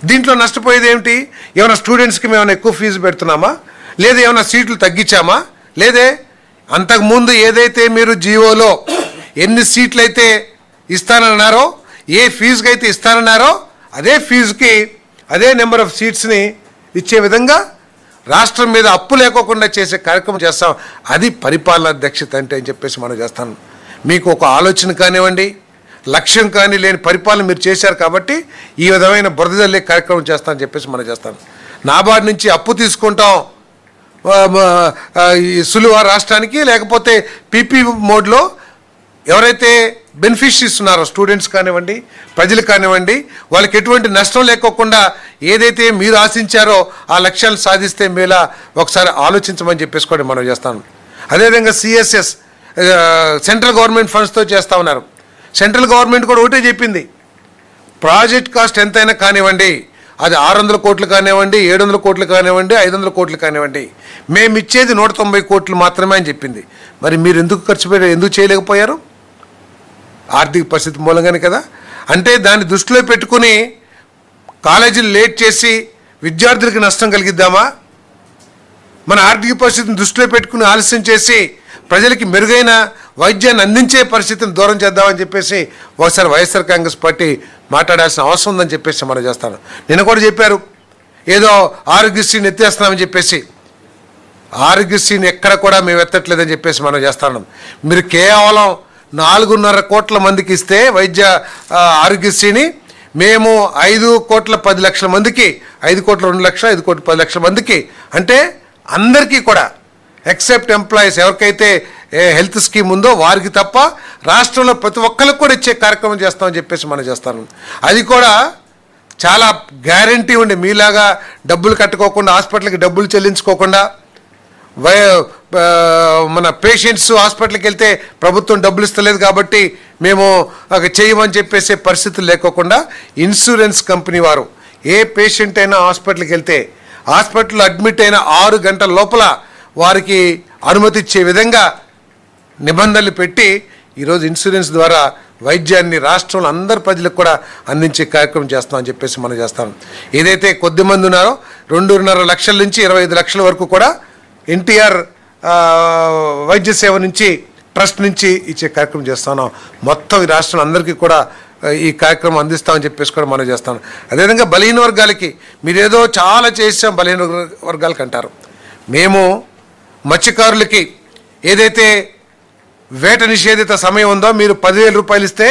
దీంట్లో నష్టపోయేది ఏమిటి? ఏమైనా స్టూడెంట్స్కి మేము ఎక్కువ ఫీజు పెడుతున్నామా? లేదా ఏమైనా సీట్లు తగ్గించామా? లేదే. అంతకుముందు ఏదైతే మీరు జీవోలో ఎన్ని సీట్లు అయితే ఇస్తానన్నారో, ఏ ఫీజుకి అయితే ఇస్తానన్నారో అదే ఫీజుకి అదే నెంబర్ ఆఫ్ సీట్స్ని ఇచ్చే విధంగా రాష్ట్రం మీద అప్పు లేకోకుండా చేసే కార్యక్రమం చేస్తాం. అది పరిపాలనా దక్షత అంటే అని చెప్పేసి మనం చేస్తాం. మీకు ఒక ఆలోచన కానివ్వండి, లక్ష్యం కానీ లేని పరిపాలన మీరు చేశారు కాబట్టి ఈ విధమైన బురదజల్లే కార్యక్రమం చేస్తామని చెప్పేసి మనం చేస్తాం. నాబార్డు నుంచి అప్పు తీసుకుంటాం ఈ సులువ రాష్ట్రానికి, లేకపోతే పీపీ మోడ్లో ఎవరైతే బెనిఫిషరీస్ ఉన్నారో స్టూడెంట్స్ కానివ్వండి, ప్రజలు కానివ్వండి, వాళ్ళకి ఎటువంటి నష్టం లేకోకుండా ఏదైతే మీరు ఆశించారో ఆ లక్ష్యాలు సాధిస్తే మేలా ఒకసారి ఆలోచించమని చెప్పేసి కూడా మనం చేస్తాం. అదేవిధంగా సిఎస్ఎస్ సెంట్రల్ గవర్నమెంట్ ఫండ్స్తో చేస్తూ ఉన్నారు. సెంట్రల్ గవర్నమెంట్ కూడా ఒకటే చెప్పింది, ప్రాజెక్ట్ కాస్ట్ ఎంతైనా కానివ్వండి, అది 600 కోట్లు కానివ్వండి, 700 కోట్లు కానివ్వండి, 500 కోట్లు కానివ్వండి, మేము ఇచ్చేది 190 కోట్లు మాత్రమే అని చెప్పింది. మరి మీరు ఎందుకు ఖర్చు పెట్టి ఎందుకు చేయలేకపోయారు? ఆర్థిక పరిస్థితి మూలంగానే కదా. అంటే దాన్ని దృష్టిలో పెట్టుకుని కాలేజీలు లేట్ చేసి విద్యార్థులకు నష్టం కలిగిద్దామా? మన ఆర్థిక పరిస్థితిని దృష్టిలో పెట్టుకుని ఆలస్యం చేసి ప్రజలకి మెరుగైన వైద్యాన్ని అందించే పరిస్థితిని దూరం చేద్దామని చెప్పేసి ఒకసారి వైఎస్ఆర్ కాంగ్రెస్ పార్టీ మాట్లాడాల్సిన అవసరం ఉందని చెప్పేసి మనం చేస్తాను. నిన్న కూడా చెప్పారు ఏదో ఆరోగ్యశ్రీని ఎత్తేస్తున్నామని చెప్పేసి. ఆరోగ్యశ్రీని ఎక్కడ కూడా మేము ఎత్తట్లేదని చెప్పేసి మనం చేస్తాను. మీరు కేవలం 4.5 కోట్ల మందికి ఇస్తే వైద్య ఆరోగ్యశ్రీని, మేము 5,10,00,000 మందికి, 5 కోట్ల 2 లక్షలు, 5 కోట్ల 10 లక్షల మందికి, అంటే అందరికీ కూడా ఎక్సెప్ట్ ఎంప్లాయీస్ ఎవరికైతే హెల్త్ స్కీమ్ ఉందో వారికి తప్ప రాష్ట్రంలో ప్రతి ఒక్కరికి కూడా ఇచ్చే కార్యక్రమం చేస్తామని చెప్పేసి మనం చేస్తాను. అది కూడా చాలా గ్యారంటీ ఉండి, మీలాగా డబ్బులు కట్టుకోకుండా, హాస్పిటల్కి డబ్బులు చెల్లించుకోకుండా, మన పేషెంట్స్ హాస్పిటల్కి వెళ్తే ప్రభుత్వం డబ్బులు ఇస్తలేదు కాబట్టి మేము చేయమని చెప్పేసే పరిస్థితులు లేకోకుండా ఇన్సూరెన్స్ కంపెనీ వారు ఏ పేషెంట్ అయినా హాస్పిటల్కి వెళ్తే హాస్పిటల్లో అడ్మిట్ అయిన 6 గంటల లోపల వారికి అనుమతి ఇచ్చే విధంగా నిబంధనలు పెట్టి ఈరోజు ఇన్సూరెన్స్ ద్వారా వైద్యాన్ని రాష్ట్రంలో అందరి ప్రజలకు కూడా అందించే కార్యక్రమం చేస్తామని చెప్పేసి మనం చేస్తాం. ఏదైతే కొద్దిమంది ఉన్నారో 2.5 లక్షల నుంచి 25 లక్షల వరకు కూడా ఎన్టీఆర్ వైద్య సేవ నుంచి ట్రస్ట్ నుంచి ఇచ్చే కార్యక్రమం చేస్తున్నాం. మొత్తం ఈ రాష్ట్రం అందరికీ కూడా ఈ కార్యక్రమం అందిస్తామని చెప్పేసి కూడా మనం చేస్తాం. అదేవిధంగా బలహీన వర్గాలకి మీరేదో చాలా చేసాం బలహీన వర్గాలకి అంటారు. మేము మత్స్యకారులకి ఏదైతే వేట నిషేధిత సమయం ఉందో మీరు 10,000 రూపాయలు ఇస్తే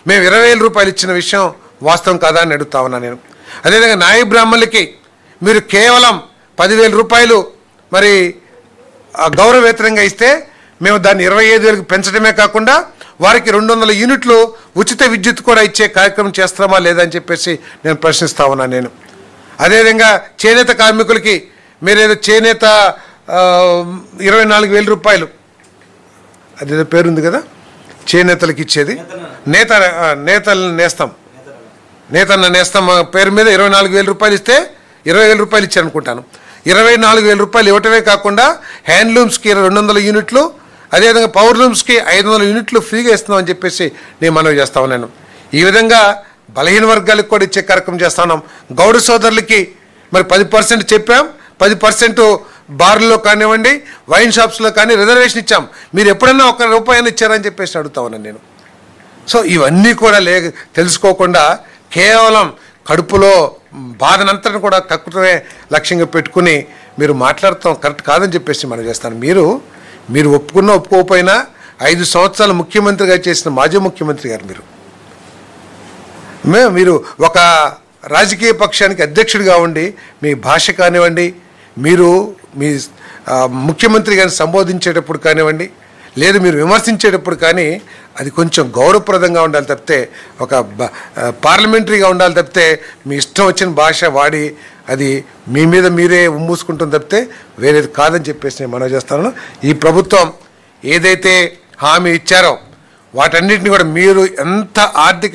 మేము 20,000 రూపాయలు ఇచ్చిన విషయం వాస్తవం కాదా అని అడుగుతా ఉన్నా నేను. అదేవిధంగా నాయ బ్రాహ్మణులకి మీరు కేవలం 10,000 రూపాయలు మరి గౌరవవేతనంగా ఇస్తే మేము దాన్ని 25,000కి పెంచడమే కాకుండా వారికి 200 యూనిట్లు ఉచిత విద్యుత్ కూడా ఇచ్చే కార్యక్రమం చేస్తామా లేదని చెప్పేసి నేను ప్రశ్నిస్తా ఉన్నా నేను. అదేవిధంగా చేనేత కార్మికులకి మీరేదో చేనేత 24,000 రూపాయలు, అదేదో పేరుంది కదా చేనేతలకు ఇచ్చేది, నేతన్న నేస్తాం పేరు మీద 24,000 రూపాయలు ఇస్తే 20,000 రూపాయలు ఇచ్చారు అనుకుంటాను. 24,000 రూపాయలు ఇవ్వటమే కాకుండా హ్యాండ్లూమ్స్కి 200 యూనిట్లు, అదేవిధంగా పవర్లూమ్స్కి 500 యూనిట్లు ఫ్రీగా ఇస్తున్నామని చెప్పేసి నేను మనవి చేస్తా ఉన్నాను. ఈ విధంగా బలహీన వర్గాలకు కూడా ఇచ్చే కార్యక్రమం చేస్తా ఉన్నాం. గౌడ సోదరులకి మరి 10% చెప్పాం, 10% బార్లో కానివ్వండి, వైన్ షాప్స్లో కానీ రిజర్వేషన్ ఇచ్చాం. మీరు ఎప్పుడన్నా 1 రూపాయని ఇచ్చారని చెప్పేసి అడుగుతా ఉన్నాను నేను. సో ఇవన్నీ కూడా తెలుసుకోకుండా కేవలం కడుపులో బాధనంతటిని కూడా కక్కుతమే లక్ష్యంగా పెట్టుకుని మీరు మాట్లాడతాం కరెక్ట్ కాదని చెప్పేసి మనం చేస్తాను. మీరు ఒప్పుకున్నా ఒప్పుకోకపోయినా 5 సంవత్సరాలు ముఖ్యమంత్రిగా చేసిన మాజీ ముఖ్యమంత్రి గారు మీరు ఒక రాజకీయ పక్షానికి అధ్యక్షుడిగా ఉండి మీ భాష కానివ్వండి, మీరు మీ ముఖ్యమంత్రి గారిని సంబోధించేటప్పుడు కానివ్వండి, లేదు మీరు విమర్శించేటప్పుడు కానీ అది కొంచెం గౌరవప్రదంగా ఉండాలి తప్పితే, ఒక పార్లమెంటరీగా ఉండాలి తప్పితే మీ ఇష్టం వచ్చిన భాష వాడి అది మీ మీద మీరే ఉమ్మూసుకుంటుంది తప్పితే వేరేది కాదని చెప్పేసి నేను మనవి చేస్తాను. ఈ ప్రభుత్వం ఏదైతే హామీ ఇచ్చారో వాటన్నిటిని కూడా మీరు ఎంత ఆర్థిక